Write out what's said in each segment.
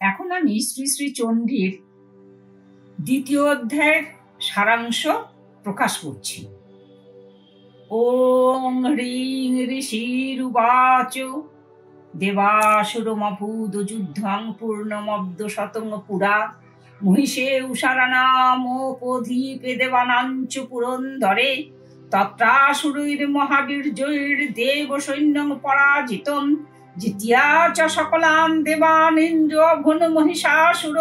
এখন আমি শ্রী শ্রী চণ্ডীর দ্বিতীয় অধ্যায়ের সারাংশ প্রকাশ করছি। ওং হ্রিং ঋষিরুবাচ দেবাসুরমভূত যুদ্ধং পূর্ণমব্দ শতং পুরা মহিষে উষারানামোপধীপে দেবানাঞ্চ পুরন্দরে তত্রাসুরৈর মহাবীর্যৈর দেব সৈন্যং পরাজিতম জিতিয়া চ সকলান দেবানিন্দ্র ভুন মহিষাসুর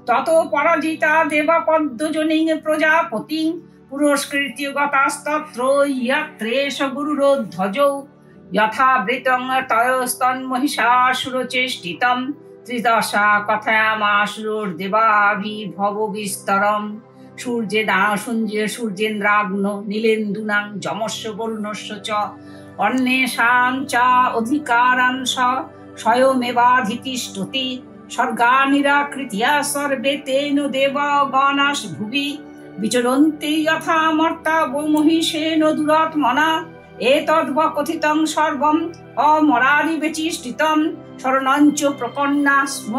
তত পরাজিতা দেবাপদ্মজনিং প্রজাপতিং পুরস্কৃত্য গতাস্তত্র ইয়াত্রেষ গুরুরোধ্বজৌ যথাবৃতং তয়স্তন্মহিষাসুর চেষ্টিতম ত্রিদশা কথায়ামাসুরদেবাভিভব বিস্তরম সূর্যেন্দ্রাগ্ন নীলেন্দুনাং যমস্য বরুণস্য চ অন্যেষাং চা অধিকারাংশ স্বয়মেবাধিতিষ্ঠতি স্বর্গানিরাকৃতিয়া সর্বে তেন দেবগণাস ভুবি বিচরন্তি যথা মর্তা মহিষেন দুরাত্মনা এতদ্ব কথিতং সর্বম অমরারি বিচিষ্টিতম শরণঞ্চ প্রপন্না স্ম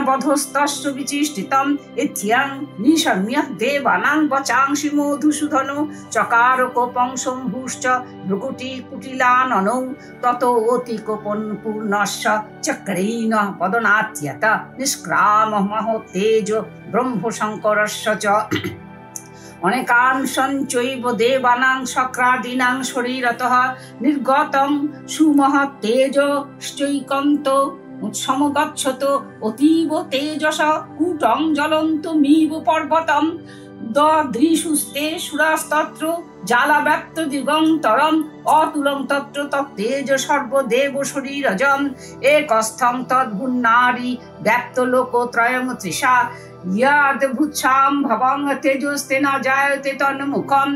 বধস্তস্য বিচিষ্টিতম ইত্যং নিশম্য দেবানাং বচাংসি মধুসূদন চকার কোপং শম্ভুশ্চ ভ্রুকুটি কুটিলাননৌ ততো অতি কোপন পূর্ণস্য চক্রেণ বদনাত্যত নিষ্ক্রাম মহোত্তেজ ব্রহ্মশঙ্করস্য চ অনেকাংশঞ্চৈব দেবানাং শক্রাদীনাং শরীরতঃ নির্গতং সুমহত্তেজশ্চৈকন্ত সমগচ্ছত অতীব তেজস কূটং জ্বলন্তমিব পর্বতম দদৃশুস্তে সুরাস্তত্র জালাব্যাপ্ত দিগন্তরম অতুলং তত্র তত্তেজ সর্বদেব শরীরজম একস্থং তদ্ভুন্নারী ব্যক্ত লোকত্রয়ং তৃষা ইয়াদ ভুৎসাম ভবং তেজস্তেনা জায়তে তন্মুখম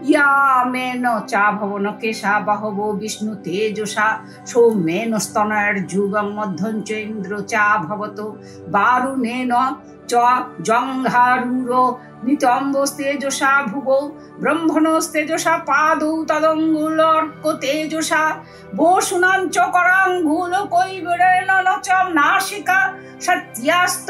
ইয়ামেন চা ভবন কেশা বাহব বিষ্ণু তেজসা সৌম্যেন স্তনয়ের যুগং মধ্যঞ্চ ইন্দ্র চা ভবত বারুণেন চ জঙ্ঘারুর নিতম্বস্তেজসা ভুবৌ ব্রহ্মণস্তেজসা পাদৌ তদঙ্গুলর্ক তেজসা বসুনাঞ্চ করাঙ্গুল কৈবরেণ চ নাসিকা সত্যাস্ত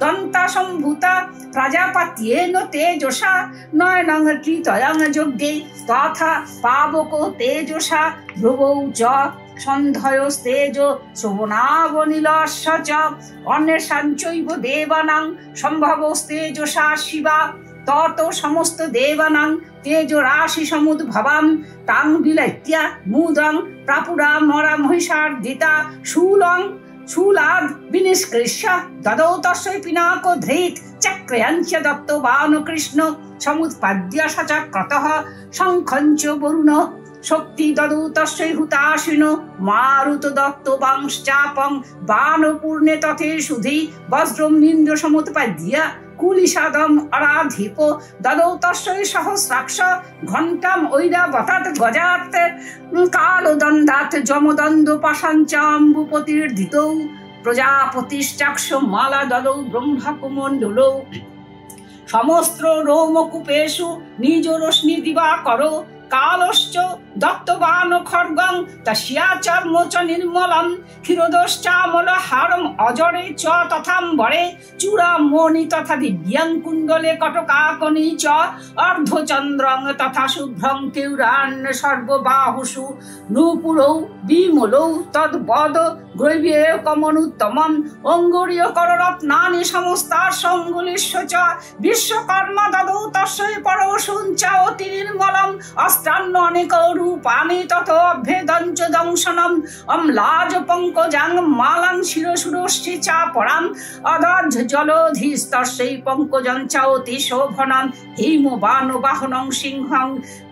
দন্তা সম্ভূতা প্রজাপত্যেন তেজসা নয়নং ত্রিতয়ং যজ্ঞে তথা পাবক তেজসা ধ্রুবৌ চ সন্ধয়স্তেজ শোভনাবনীলস্য চ অন্যেষাঞ্চৈব দেবানাং সম্ভবস্তেজসা শিবা তত সমস্ত দেবানাং তেজ রাশি সমুদ্ভবাম তাং বিলাইত্যা মুদং প্রাপুরা মরা মহিষার্দিতা শূলাদ বিনিষ্কৃষ্য দদৌ তস্যৈ পিনাক ধৃত চক্রয়ঞ্চ দত্তবান কৃষ্ণ সমুৎপাদ্য সচক্রতঃ শঙ্খঞ্চ বরুণ শক্তি দদৌ তস্যৈ হুতাশিন মারুত দত্তবাংশ্চাপং বাণপূর্ণে তথে সুধি বজ্রম নিন্দ্র সমুৎপাদ্য কুলিশাদম অরাধিপ দদৌ তস্যৈ সহস্রাক্ষ ঘণ্টাম ঐরাবতাৎ গজাৎ কালদন্দাৎ যমদন্দ পাশাঞ্চাম্বুপতির্ধিতৌ প্রজাপতিশ্চাক্ষ মালা দদৌ ব্রহ্মাকুমণ্ডলৌ সমস্ত রোমকূপেষু নিজ রশ্মি দিবাকর কালশ্চ দত্তবান খর্গং তস্যা চর্ম চ নির্মলম ক্ষীরোদশ্চামলহারম অজরে চ তথাম্বরে চূড়ামণি তথা দিব্যাং কুণ্ডলে কটকাকনি চ অর্ধচন্দ্রং তথা শুভ্রং কেউরান্য সর্ববাহুষু নূপুরৌ বিমলৌ তদ্বদ গ্রৈবেকমনুত্তমম অঙ্গুরীয়কররত্নানি সমস্তাসঙ্গুলিষ্য চ বিশ্বকর্মা দদৌ তস্যৈ পরশুঞ্চ অতি নির্মলম অস্ত্রান্ন অনেক রূপানি তত অভেদঞ্চ দংশনম অম্লাজ পঙ্কজাং মালাং শিরসুরশ্চি চাপরাম অদর্ধ জলধিস্তস্যৈ পঙ্কজং চ অতি শোভনম হিমবান বাহনং সিংহং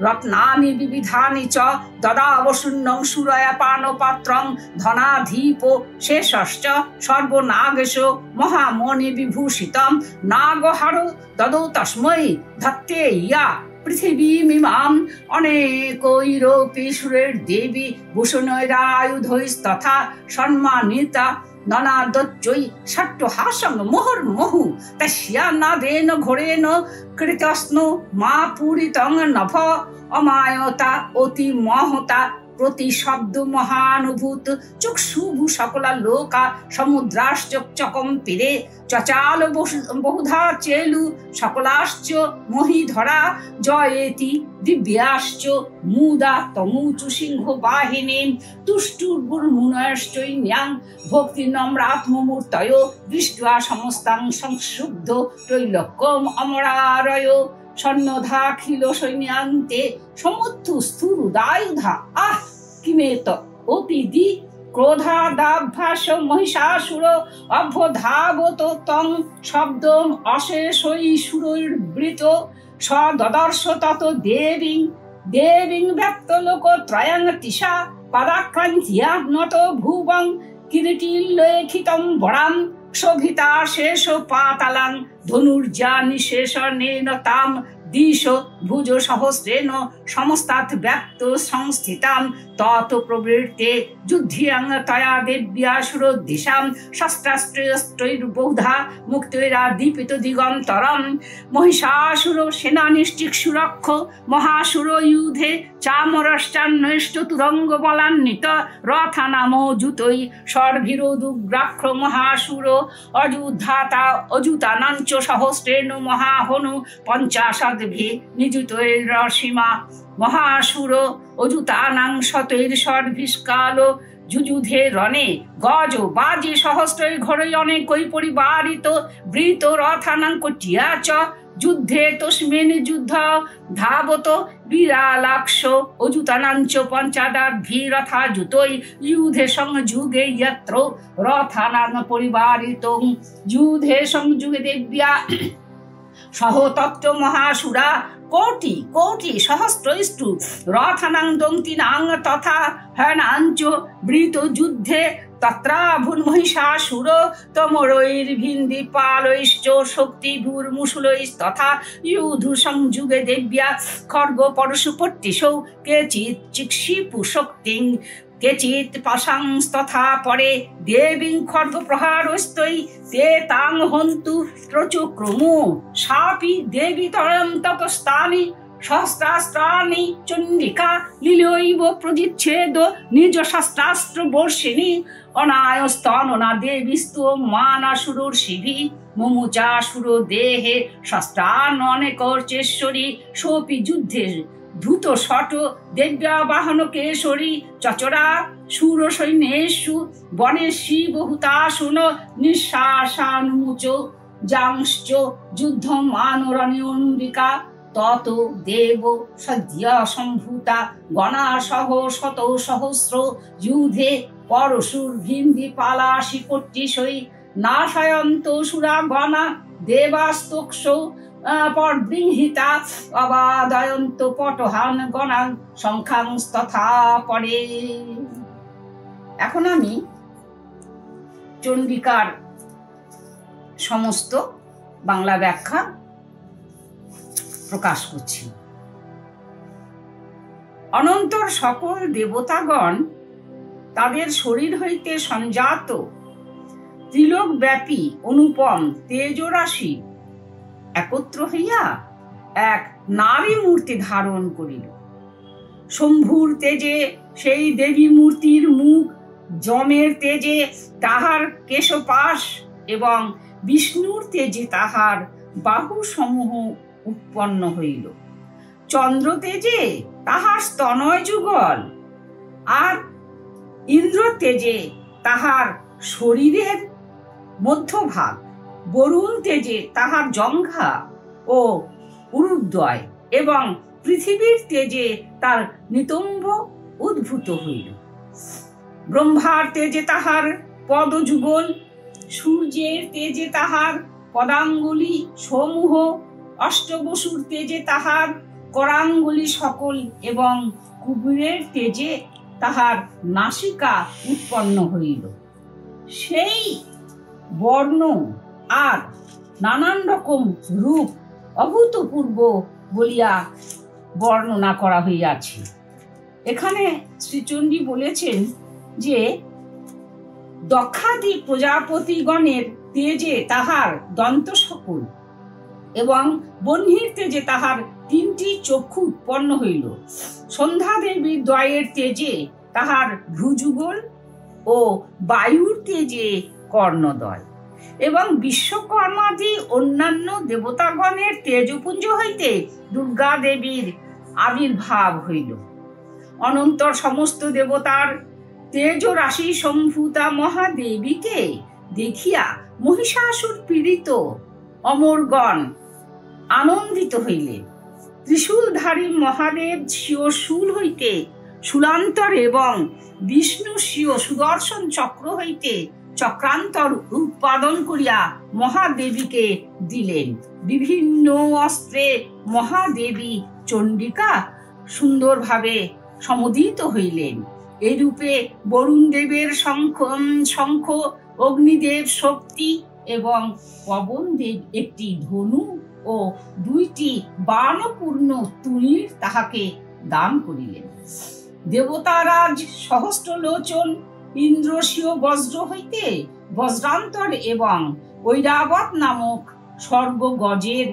রত্নানি বিবিধানি চ দদাবশূন্যং সুরয়াপানপাত্রং ধনাধীপ শেষশ্চ সর্বনাগেশ মহামণি বিভূষিতম নাগহার দদৌ তস্मै ধত্তে ইয়া পৃথিবীমিমাম অনেকৈরপি সুরের দেবী ভূষণৈরায়ুধৈস্তথা সম্মানিতা ননাদচ্চৈ ষট্টহাসং মুহুর্মুহু তস্যা নাদেন ঘোরেণ কৃতস্নো মা পূরিতং নভ অমায়তা অতি মহতা প্রতি শব্দ মহানুভূত চক্ষুভু সকলা লোকা সমুদ্রাশ্চকম পেরে চচাল বহুধা চেলু সকলাশ্চ মহিধরা জয়েতি দিব্যাশ্চ মুদা তমুচু সিংহ বাহিনীম তুষ্টুর্বুর্মুনয়শ্চৈন্যাং ভক্তি নম্রাত্মমূর্তয় দৃष्ट्वा সমস্তাং সংশুদ্ধ ত্রৈলোক্যম অমরারয় সন্নধাখিল সৈন্যান্তে সমুত্থু স্থুরুদায়ুধা আহ কিমেত অতিদি ক্রোধাদাভ্যাস মহিষাসুর অভ্যধাবত তং শব্দম অশেষৈ সুরৈর্বৃত সদর্শ তত দেবীং দেবীং ব্যক্তলোক ত্রয়ং তিষা পদাক্রান্তিয়া নত ভুবং কিরীটিল্লেখিতম বরাম শোভিতা শেষ পাতালাং ধনুর্জা নিশেষণেন তাম দিশ ভুজ সহস্রেণ সমস্তাৎ ব্যক্ত সংস্থিতাম তত প্রবৃত্তে যুদ্ধিয়াং তয়া দেব্যাসুরোদ্দিশাম শস্ত্রাস্ত্রৈর্বহুধা মুক্তৈরা দীপিত দিগন্তরম মহিষাসুর সেনানিষ্টিক্ষুরক্ষ মহাসুর ইউধে চামরশ্চান্নৈষ্ট তুরঙ্গ বলান্বিত রথানামো জুতৈ সর্ভিরোদুগ্রাক্ষ মহাসুর অযুধাতা অযুতানাঞ্চ সহস্রেণ মহাহনু পঞ্চাশদ্ভি নিযুতৈরসীমা মহাসুর অযুতানাং শতৈর সর্ভিষ্কাল যুযুধে রণে গজ বাজে সহস্রৈ ঘরৈ অনেকৈ পরিবারিত বৃত রথানাং কটিয়া চ যুদ্ধে তস্মিন যুদ্ধ ধাবত বিরালাক্ষ অযুতানাঞ্চ পঞ্চাদাদ্ভি রথা যুতৈ যুধে সংযুগে যত্র রথানাং পরিবারিত যুধে সংযুগে দেব্যা সহতত্ত্ব মহাসুরা কোটি কোটি সহস্রৈষ্টু রথানাং দন্তিনাং তথা হনাঞ্চ বৃত যুদ্ধে তত্রাভুন মহিষাসুর তমরৈর্ভিন্দিপালৈশ্চ শক্তিভূর্মুশুলৈস্তথা ইউধু সংযুগে দেব্যা খর্গ পরশুপট্টিশৌ কেচিৎ চিক্ষিপু শক্তিং কেচিৎ পাশাংস্তথা পরে দেবীং খর্গ প্রহারস্তৈ তে তাং হন্তু ত্রচক্রমু সাপি দেবী তরম ততস্তানি সহস্রাস্ত্রাণি চণ্ডিকা লীলৈব প্রজিচ্ছেদ নিজ শস্ত্রাস্ত্র বর্ষিণী অনায়স্তননা দেবীস্তু মানাসুরর্ষিভি মুমুচাসুর দেহে শস্ত্রাননেকর্চেশ্বরী সোপি যুদ্ধে ধূত শট দেব্যা বাহন কেশরী চচরা সুর সৈন্যেষু বনেশী বহুতাসুন নিঃশ্বাসানুমুচ জাংশ্চ যুদ্ধ মানরণিকা তত দেব সদ্য সম্ভূতা গণা সহ শত সহস্র যুধে পরশুর ভিন্দি পালাশি পট্টিশৈ নাশয়ন্ত সুরা গণা দেবাস্তোক্ষ পরবৃংহিতা অবাদয়ন্ত পটহান গণাং সংখ্যাংস্তথা পরে। এখন আমি চণ্ডিকার সমস্ত বাংলা ব্যাখ্যা প্রকাশ করছি। অনন্তর সকল দেবতাগণ তাদের শরীর হইতে সঞ্জাত ত্রিলোকব্যাপী অনুপম তেজরাশি একত্র হইয়া এক নারী মূর্তি ধারণ করিল। শম্ভুর তেজে সেই দেবী মূর্তির মুখ, যমের তেজে তাহার কেশপাশ এবং বিষ্ণুর তেজে তাহার বাহু সমূহ উৎপন্ন হইল। চন্দ্র তেজে তাহার স্তনয় যুগল, আর ইন্দ্র তেজে তাহার শরীরের মধ্যভাগ, বরুণ তেজে তাহার জঙ্ঘা ও উরুদ্বয় এবং পৃথিবীর তেজে তার নিতম্ব উদ্ভূত হইল। ব্রহ্মার তেজে তাহার পদযুগল, সূর্যের তেজে তাহার পদাঙ্গুলি সমূহ, অষ্টবসুর তেজে তাহার করাঙ্গুলি সকল এবং কুবেরের তেজে তাহার নাসিকা উৎপন্ন হইল। সেই বর্ণ আর নানান রকম রূপ অভূতপূর্ব বলিয়া বর্ণনা করা হইয়াছে। এখানে শ্রীচণ্ডী বলেছেন যে দক্ষাদি প্রজাপতিগণের তেজে তাহার দন্ত সকল, এবং বহ্নির তেজে তাহার 3টি চক্ষু উৎপন্ন হইল। সন্ধ্যা দেবীর দ্বয়ের তেজে তাহার ভ্রুযুগল ও বায়ুর তেজে কর্ণদ্বয়, এবং বিশ্বকর্মাদি অন্যান্য দেবতাগণের তেজপুঞ্জ হইতে দুর্গা দেবীর আবির্ভাব হইল। অনন্তর সমস্ত দেবতার তেজ রাশি সম্ভূতা মহাদেবীকে দেখিয়া মহিষাসুর পীড়িত অমরগণ আনন্দিত হইলেন। ত্রিশূলধারী মহাদেব স্বীয় শূল হইতে শূলান্তর এবং বিষ্ণু স্বীয় সুদর্শন চক্র হইতে চক্রান্তর উৎপাদন করিয়া মহাদেবীকে দিলেন। বিভিন্ন অস্ত্রে মহাদেবী চণ্ডিকা সুন্দরভাবে সমুদিত হইলেন। এরূপে বরুণ দেবের শঙ্খ, অগ্নিদেব শক্তি এবং পবনদেব একটি ধনু ও 2টি বাণপূর্ণ তুনীর তাহাকে দান করিলেন। দেবতারাজ সহস্রলোচন ইন্দ্রস্বীয় বজ্র হইতে বজ্রান্তর এবং ঐরাবত নামক স্বর্গগজের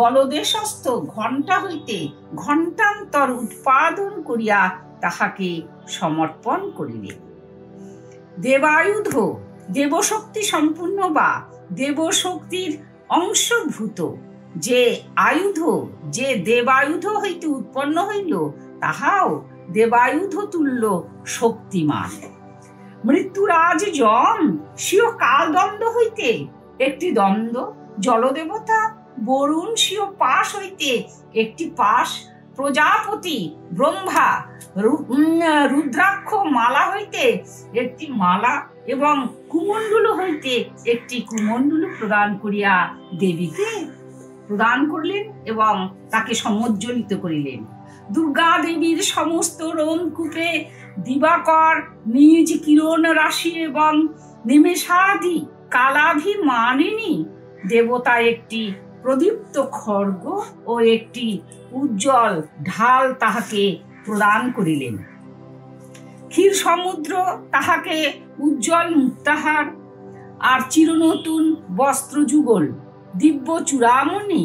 গলদেশস্থ ঘণ্টা হইতে ঘণ্টান্তর উৎপাদন করিয়া তাহাকে সমর্পণ করিলেন। দেবায়ুধ দেবশক্তি সম্পূর্ণ বা দেবশক্তির অংশভূত যে আয়ুধ যে দেবায়ুধ হইতে উৎপন্ন হইল, তাহাও দেবায়ুধ তুল্য শক্তিমান। মৃত্যুরাজ যম স্বীয় কালদণ্ড হইতে একটি দণ্ড, জলদেবতা বরুণ স্বীয় পাশ হইতে একটি পাশ, প্রজাপতি ব্রহ্মা রুদ্রাক্ষ মালা হইতে একটি মালা এবং কুমণ্ডল হইতে একটি কুমণ্ডল প্রদান করিয়া দেবীকে প্রদান করলেন এবং তাকে সমজ্জলিত করিলেন। দুর্গা দেবীর সমস্ত রোমকূপে দিবাকর নিজ কিরণ রাশি এবং নিমেষাদি কালাভিমানিনী দেবতা একটি প্রদীপ্ত খড়গ ও একটি উজ্জ্বল ঢাল তাহাকে প্রদান করিলেন। ক্ষীর সমুদ্র তাহাকে উজ্জ্বল মুক্তাহার আর চিরনতুন বস্ত্রযুগল, দিব্য চূড়ামণি,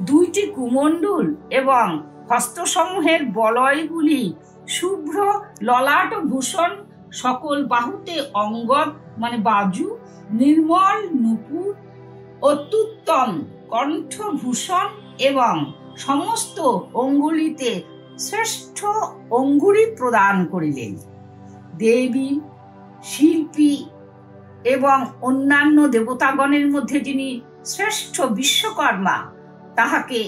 2টি কুমণ্ডল এবং হস্তসমূহের বলয়গুলি শুভ্র ললাট ভূষণ, সকল বাহুতে অঙ্গদ মানে বাজু, নির্মল নূপুর, অত্যুত্তম কণ্ঠভূষণ এবং সমস্ত অঙ্গুলিতে শ্রেষ্ঠ অঙ্গুরি প্রদান করিলেন। দেবী, শিল্পী এবং অন্যান্য দেবতাগণের মধ্যে যিনি শ্রেষ্ঠ বিশ্বকর্মা, তাহাকে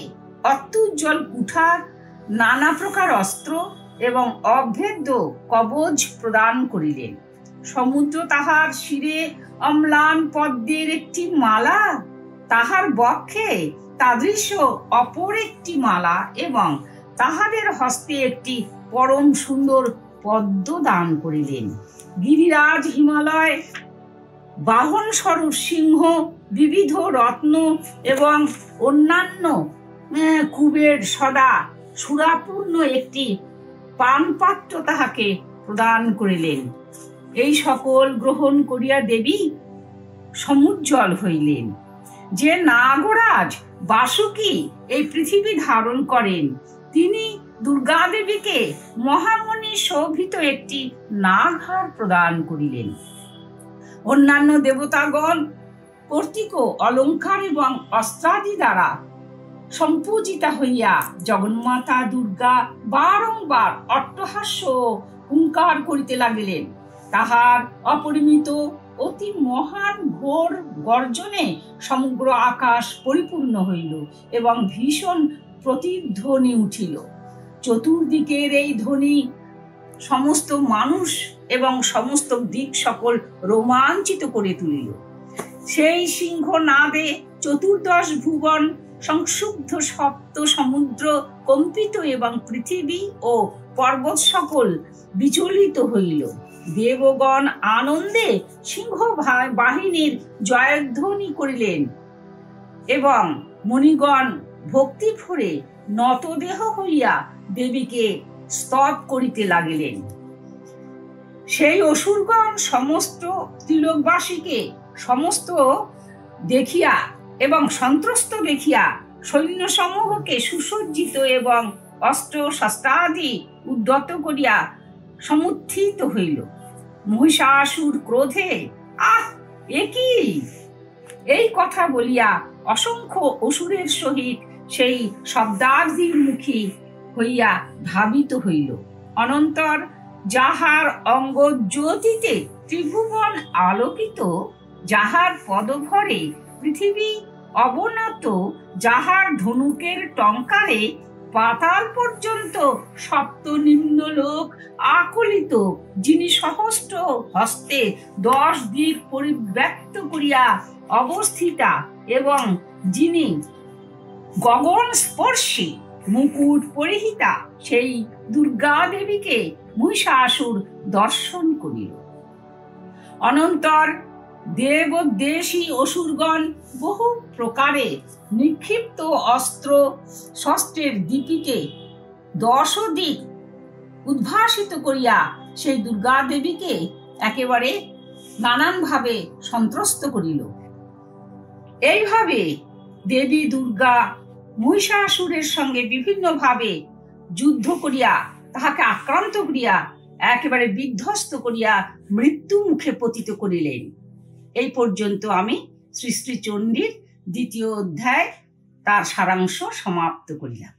অত্যুজ্জ্বল কুঠার, নানা প্রকার অস্ত্র এবং অভেদ্য কবচ প্রদান করিলেন। সমুদ্র তাহার শিরে অম্লান পদ্মের একটি মালা, তাহার বক্ষে তাদৃশ্য অপর একটি মালা এবং তাহাদের হস্তে একটি পরম সুন্দর পদ্ম দান করিলেন। গিরিরাজ হিমালয় বাহন স্বরূপ সিংহ, বিবিধ রত্ন এবং অন্যান্য কুবের সদা সুরাপূর্ণ একটি পানপাত্র তাহাকে প্রদান করিলেন। এই সকল গ্রহণ করিয়া দেবী সমুজ্জ্বল হইলেন। যে নাগরাজ বাসুকী এই পৃথিবী ধারণ করেন, তিনি দুর্গা দেবীকে মহামণি শোভিত একটি নাগহার প্রদান করিলেন। অন্যান্য দেবতাগণ কর্তৃক অলঙ্কার এবং অস্ত্রাদি দ্বারা সম্পূজিতা হইয়া জগন্মাতা দুর্গা বারংবার অট্টহাস্য হুঙ্কার করিতে লাগিলেন। তাহার অপরিমিত অতি মহান ঘোর গর্জনে সমগ্র আকাশ পরিপূর্ণ হইল এবং ভীষণ প্রতিধ্বনি উঠিল। চতুর্দিকের এই ধ্বনি সমস্ত মানুষ এবং সমস্ত দিক সকল রোমাঞ্চিত করে তুলিল। সেই সিংহ নাদে চতুর্দশ ভুবন সংক্ষুব্ধ, সপ্ত সমুদ্র কম্পিত এবং পৃথিবী ও পর্বত সকল বিচলিত হইল। দেবগণ আনন্দে সিংহ বাহিনীর জয়ধ্বনি করিলেন এবং মণিগণ ভক্তি ভরে নতদেহ হইয়া দেবীকে স্তব করিতে লাগিলেন। সেই অসুরগণ সমস্ত ত্রিলোকবাসীকে সমস্ত দেখিয়া এবং সন্ত্রস্ত দেখিয়া সৈন্যসমূহকে সুসজ্জিত এবং অস্ত্র শস্ত্রাদি উদ্যত করিয়া সমুত্থিত হইল। মহিষাসুর ক্রোধে আহ এ কি, এই কথা বলিয়া অসংখ্য অসুরের সহিত সেই শব্দার্থীর মুখী হইয়া ধাবিত হইল। অনন্তর যাহার অঙ্গ জ্যোতিতে ত্রিভুবন আলোকিত, যাহার পদভরে পৃথিবী অবনত, যাহার ধনুকের টঙ্কারে পাতাল পর্যন্ত সপ্ত নিম্নলোক আকলিত, যিনি সহস্র হস্তে 10 দিক পরিব্যাপ্ত করিয়া অবস্থিতা এবং যিনি গগন স্পর্শী মুকুট পরিহিতা, সেই দুর্গা দেবীকে মহিষাসুর দর্শন করিল। অনন্তর দেবদেশী অসুরগণ বহু প্রকারে নিক্ষিপ্ত অস্ত্র শস্ত্রের দিকে 10 দিক উদ্ভাসিত করিয়া সেই দুর্গা দেবীকে একেবারে নানানভাবে সন্ত্রস্ত করিল। এইভাবে দেবী দুর্গা মহিষাসুরের সঙ্গে বিভিন্নভাবে যুদ্ধ করিয়া তাহাকে আক্রান্ত করিয়া একেবারে বিধ্বস্ত করিয়া মৃত্যু মুখে পতিত করিলেন। এই পর্যন্ত আমি শ্রী শ্রী চণ্ডীর 2য় অধ্যায় তার সারাংশ সমাপ্ত করিলাম।